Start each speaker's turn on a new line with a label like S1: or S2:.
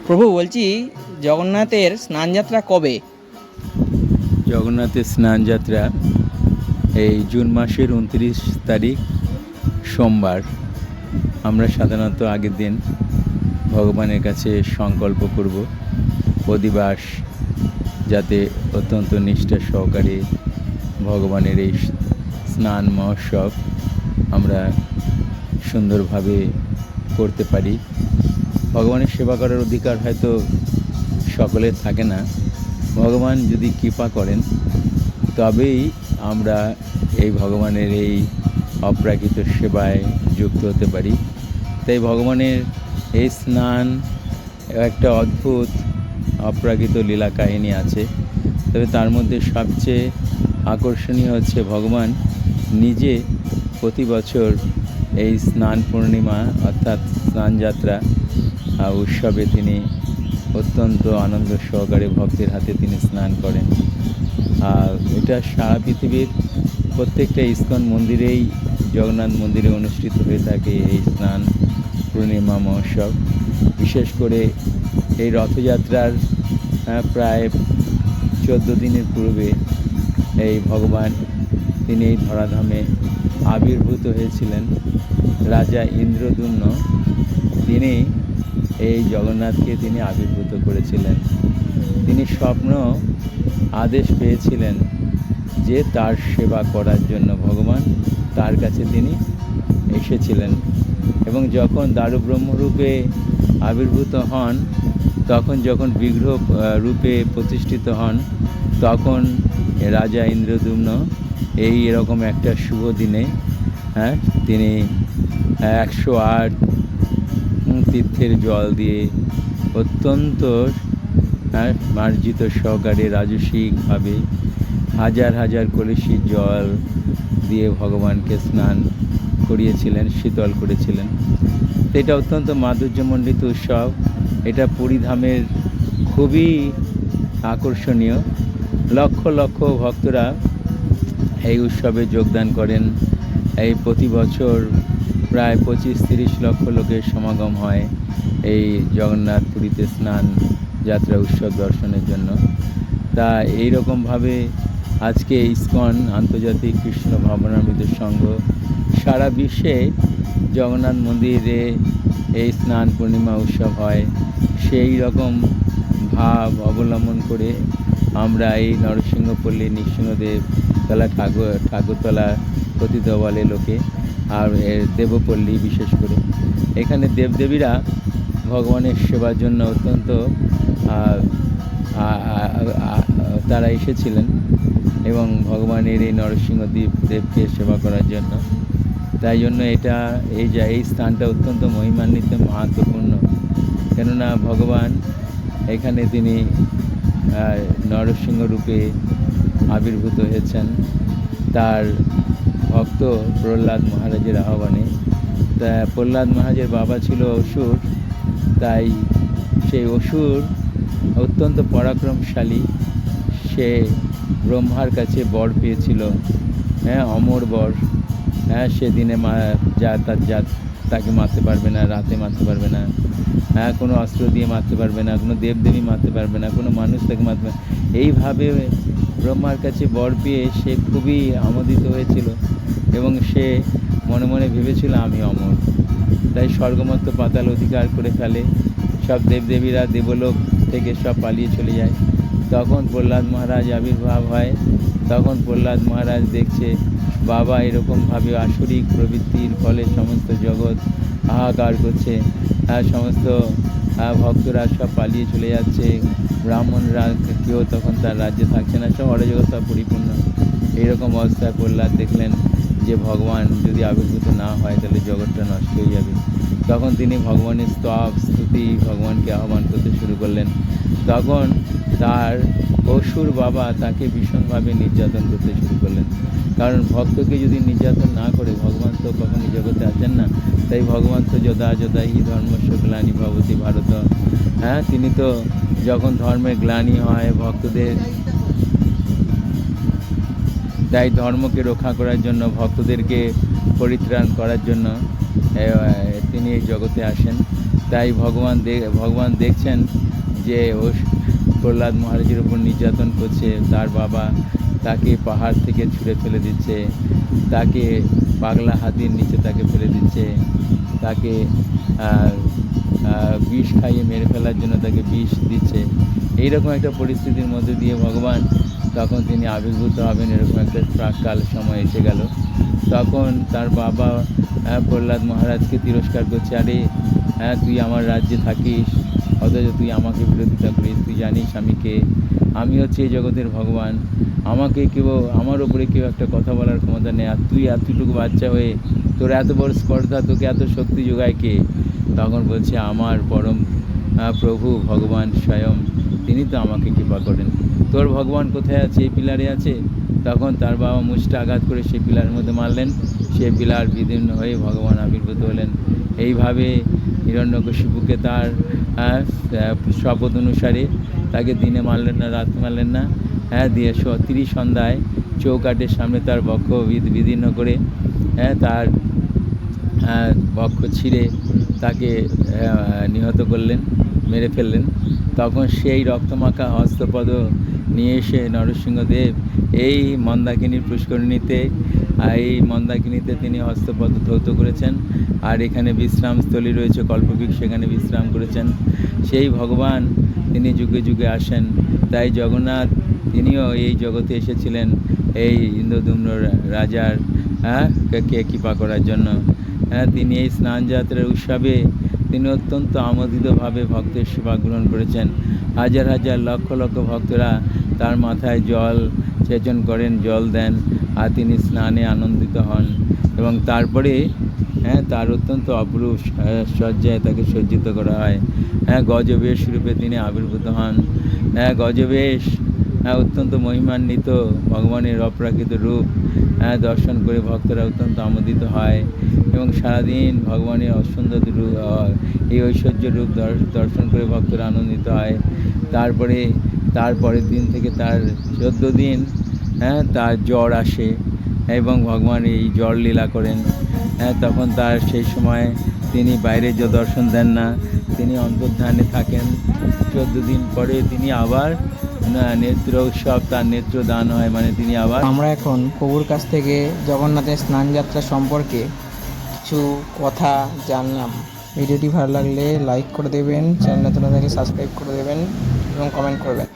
S1: প্রভু বলছি, জগন্নাথের স্নানযাত্রা কবে?
S2: জগন্নাথের স্নানযাত্রা এই জুন মাসের 29 তারিখ সোমবার। আমরা সাধারণত আগের দিন ভগবানের কাছে সংকল্প করব অধিবাস যাতে অত্যন্ত নিষ্ঠা সহকারে ভগবানের এই স্নান মহোৎসব আমরা সুন্দরভাবে করতে পারি। ভগবানের সেবা করার অধিকার হয়তো সকলের থাকে না। ভগবান যদি কৃপা করেন তবেই আমরা এই ভগবানের এই অপ্রাকৃত সেবায় যুক্ত হতে পারি। তাই ভগবানের এই স্নান একটা অদ্ভুত অপ্রাকৃত লীলা কাহিনী আছে। তবে তার মধ্যে সবচেয়ে আকর্ষণীয় হচ্ছে ভগবান নিজে প্রতি বছর এই স্নান পূর্ণিমা অর্থাৎ স্নানযাত্রা উৎসবে তিনি অত্যন্ত আনন্দ সহকারে ভক্তের হাতে তিনি স্নান করেন। আর এটা সারা পৃথিবীর প্রত্যেকটা ইস্কন মন্দিরেই, জগন্নাথ মন্দিরে অনুষ্ঠিত হয়ে থাকে এই স্নান পূর্ণিমা মহোৎসব। বিশেষ করে এই রথযাত্রার প্রায় 14 দিনের পূর্বে এই ভগবান তিনি এই ধরাধামে আবির্ভূত হয়েছিলেন। রাজা ইন্দ্রদ্যুম্ন তিনি এই জগন্নাথকে তিনি আবির্ভূত করেছিলেন। তিনি স্বপ্ন আদেশ পেয়েছিলেন যে তার সেবা করার জন্য ভগবান তার কাছে তিনি এসেছিলেন। এবং যখন দারুব্রহ্মরূপে আবির্ভূত হন, তখন যখন বিগ্রহ রূপে প্রতিষ্ঠিত হন, তখন রাজা ইন্দ্রদ্যুম্ন এরকম একটা শুভ দিনে তিনি 108 তীর্থের জল দিয়ে অত্যন্ত মার্জিত সহকারে রাজসিকভাবে হাজার হাজার কলসি জল দিয়ে ভগবানকে স্নান করিয়েছিলেন, শীতল করেছিলেন। এটা অত্যন্ত মাধুর্যমণ্ডিত উৎসব। এটা পুরীধামের খুবই আকর্ষণীয়। লক্ষ লক্ষ ভক্তরা এই উৎসবে যোগদান করেন। এই প্রতি বছর প্রায় 25-30 লক্ষ লোকের সমাগম হয় এই জগন্নাথ পুরীতে স্নান যাত্রা উৎসব দর্শনের জন্য। তা এইরকমভাবে আজকে ইস্কন আন্তর্জাতিক কৃষ্ণ ভাবনামৃত সংঘ সারা বিশ্বে জগন্নাথ মন্দিরে এই স্নান পূর্ণিমা উৎসব হয়। সেই রকম ভাব অবলম্বন করে আমরা এই নরসিংহপল্লী নৃসিংহদেব তলা ঠাকুরতলা পতিত বলে লোকে, আর দেবপল্লী বিশেষ করে এখানে দেবদেবীরা ভগবানের সেবার জন্য অত্যন্ত তারা এসেছিলেন এবং ভগবানের এই নরসিংহদেবকে সেবা করার জন্য। তাই জন্য এই স্থানটা অত্যন্ত মহিমান্বিত, মাহাত্ম্যপূর্ণ। কেননা ভগবান এখানে তিনি নরসিংহ রূপে আবির্ভূত হয়েছেন তার ভক্ত প্রহ্লাদ মহারাজের আহ্বানে। তা প্রহ্লাদ মহারাজের বাবা ছিল অসুর, তাই সেই অসুর অত্যন্ত পরাক্রমশালী। সে ব্রহ্মার কাছে বর পেয়েছিল, অমর বর। সেদিনে তাকে মারতে পারবে না, রাতে মারতে পারবে না, কোনো অস্ত্র দিয়ে মারতে পারবে না, কোনো দেবদেবী মারতে পারবে না, কোনো মানুষ তাকে মারতে পারবে। এইভাবে ব্রহ্মার কাছে বর পেয়ে সে খুবই আমোদিত হয়েছিল এবং সে মনে মনে ভেবেছিল আমি অমর। তাই স্বর্গমত্ত পাতাল অধিকার করে ফেলে। সব দেবদেবীরা দেবলোক থেকে সব পালিয়ে চলে যায়। তখন প্রহ্লাদ মহারাজ আবির্ভাব হয়। তখন প্রহ্লাদ মহারাজ দেখছে বাবা এরকমভাবে আসরিক প্রবৃত্তির ফলে সমস্ত জগৎ হাহাকার করছে, সমস্ত ভক্তরা সব পালিয়ে চলে যাচ্ছে, ব্রাহ্মণরা কেউ তখন তার রাজ্যে থাকছে না, সব অরাজকতা পরিপূর্ণ। এইরকম অবস্থায় প্রহ্লাদ দেখলেন যে ভগবান যদি আবির্ভূত না হয় তাহলে জগৎটা নষ্ট হয়ে যাবে। তখন তিনি ভগবানের স্তুতি ভগবানকে আহ্বান করতে শুরু করলেন। তখন তার অসুর বাবা তাকে ভীষণভাবে নির্যাতন করতে শুরু করলেন। কারণ ভক্তকে যদি নির্যাতন না করে ভগবান তো কখনই জগতে আসেন না। তাই ভগবান তো যদা হি ধর্মস্য গ্লানি ভবতি ভারত। তিনি তো যখন ধর্মের গ্লানি হয় ভক্তদের, তাই ধর্মকে রক্ষা করার জন্য, ভক্তদেরকে পরিত্রাণ করার জন্য তিনি এই জগতে আসেন। তাই ভগবান দেখছেন যে ও প্রহ্লাদ মহারাজের উপর নির্যাতন করছে। তার বাবা তাকে পাহাড় থেকে ছুঁড়ে ফেলে দিচ্ছে, তাকে পাগলা হাতির নিচে তাকে ফেলে দিচ্ছে, তাকে বিষ খাইয়ে মেরে ফেলার জন্য তাকে বিষ দিচ্ছে। এইরকম একটা পরিস্থিতির মধ্যে দিয়ে ভগবান তখন তিনি আবির্ভূত হবেন, এরকম একটা প্রাককাল সময় এসে গেল। তখন তার বাবা প্রহ্লাদ মহারাজকে তিরস্কার করছে, আরে তুই আমার রাজ্যে থাকিস, অথচ তুই আমাকে বিরোধিতা করিস, তুই জানিস আমি কে? আমি হচ্ছে এই জগতের ভগবান, আমাকে কেউ, আমার ওপরে কেউ একটা কথা বলার ক্ষমতা নেই, আর তুই এতটুকু বাচ্চা হয়ে তোর এত বড় স্পর্ধা, তোকে এত শক্তি যোগায় কে? তখন বলছে, আমার পরম প্রভু ভগবান স্বয়ং, তিনি তো আমাকে কৃপা করেন। তোর ভগবান কোথায় আছে? এই পিলারে আছে। তখন তার বাবা মুষ্টা আঘাত করে সেই পিলারের মধ্যে মারলেন, সে পিলার বিদীর্ণ হয়ে ভগবান আবির্ভূত হলেন। এইভাবে হিরণ্যকশিপুকে তার শপথ অনুসারে তাকে দিনে মারলেন না, রাত মারলেন না, দিয়ে 30 সন্ধ্যায় চৌকাঠের সামনে তার বক্ষ বিদীর্ণ করে তার বক্ষ ছিঁড়ে তাকে নিহত করলেন, মেরে ফেললেন। তখন সেই রক্তমাখা হস্তপদ নিয়ে এসে নরসিংহদেব এই মন্দাকিনীর পুষ্করিণীতে তিনি হস্তপদ ধৌত করেছেন। আর এখানে বিশ্রামস্থলী রয়েছে কল্পবৃক্ষ, সেখানে বিশ্রাম করেছেন। সেই ভগবান তিনি যুগে যুগে আসেন। তাই জগন্নাথ তিনিও এই জগতে এসেছিলেন এই ইন্দ্রদুম্ন রাজার কে কৃপা করার জন্য। তিনি এই স্নানযাত্রার উৎসবে তিনি অত্যন্ত আমোদিতভাবে ভক্তের সেবা গ্রহণ করেছেন। হাজার হাজার লক্ষ লক্ষ ভক্তরা তার মাথায় জল সেচন করেন, জল দেন, আর তিনি স্নানে আনন্দিত হন। এবং তারপরে তার অত্যন্ত অপরূপ সজ্জায় তাকে সজ্জিত করা হয়। গজবেশ রূপে তিনি আবির্ভূত হন। গজবেশ অত্যন্ত মহিমান্বিত ভগবানের অপ্রাকৃত রূপ দর্শন করে ভক্তরা অত্যন্ত আমোদিত হয় এবং সারাদিন ভগবানের অসুন্দর রূপ, এই ঐশ্বর্য রূপ দর্শন করে ভক্তরা আনন্দিত হয়। তারপরের দিন থেকে তার 14 দিন তার জ্বর আসে এবং ভগবান এই জ্বর লীলা করেন। তখন তার সেই সময় তিনি বাইরে যে দর্শন দেন না, তিনি অন্তর্ধানে থাকেন। 14 দিন পরে তিনি আবার নেত্র উৎসব, তার নেত্র দান হয়, মানে তিনি আবার।
S1: আমরা এখন প্রভুর কাছ থেকে জগন্নাথের স্নানযাত্রা সম্পর্কে কিছু কথা জানলাম। ভিডিওটি ভালো লাগলে লাইক করে দেবেন, চ্যানেলটা সাবস্ক্রাইব করে দেবেন এবং কমেন্ট করবেন।